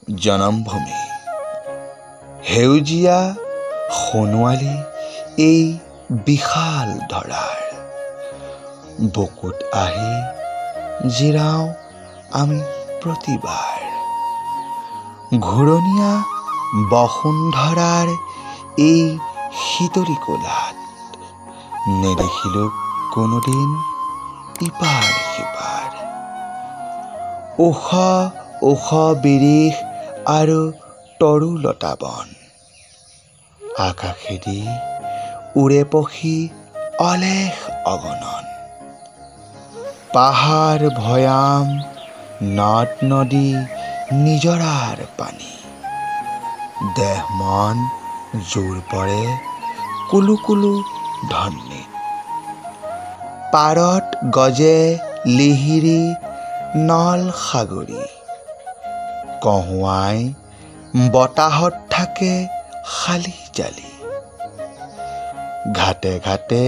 জনমভূমি সেউজীয়া সোণোৱালী এই বিশাল ধৰাৰ বুকুত আহি জিৰাওঁ আমি প্ৰতিবাৰ। ঘূৰণীয়া বসুন্ধৰাৰ এই শীতলী কোলাত নেদেখিলোঁ কোনোদিন ইপাৰ সিপাৰ। ওখ ওখ বিৰিখ আৰু তৰুলতা বন, আকাশেদি উৰে পখী অলেখ অগণন। পাহাৰ ভৈয়াম নদ নদী নিজৰাৰ পানী, দেহ মন জোৰ পৰে কুলু কুলু ধ্বনিত। পাৰত গজে লিহিৰি নল সাগৰী, কহুৱাই বতাহত থাকে শালি জালি। ঘাটে ঘাটে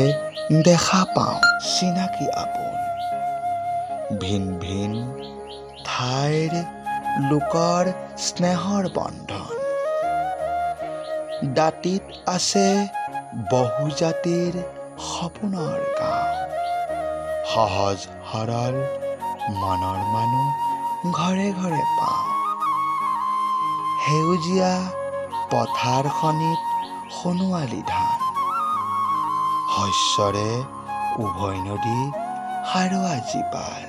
দেখা পাওঁ চিনাকি আপোন, ভিন ভিন ঠাইৰ লোকৰ স্নেহৰ বন্ধন। দাঁতিত আছে বহু জাতিৰ সপোনৰ গাঁও, সহজ সৰল মনৰ মানুহ ঘৰে ঘৰে পাওঁ। সেউজীয়া পথাৰখনিত সোণোৱালী ধান, শস্যৰে উভৈ নদী সাৰুৱা জীপাল।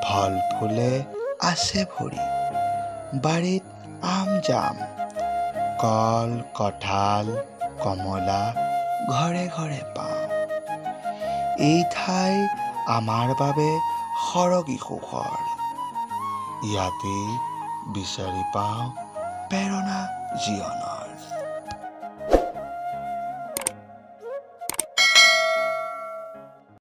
ফল ফুলে আছে ভৰি, বাৰীত আম জাম, কল কঁঠাল কমলা ঘৰে ঘৰে পাওঁ। এই ঠাই আমাৰ বাবে সৰগী সুখৰ, ইয়াতেই বিচাৰি পাওঁ প্ৰেৰণা জীৱনৰ।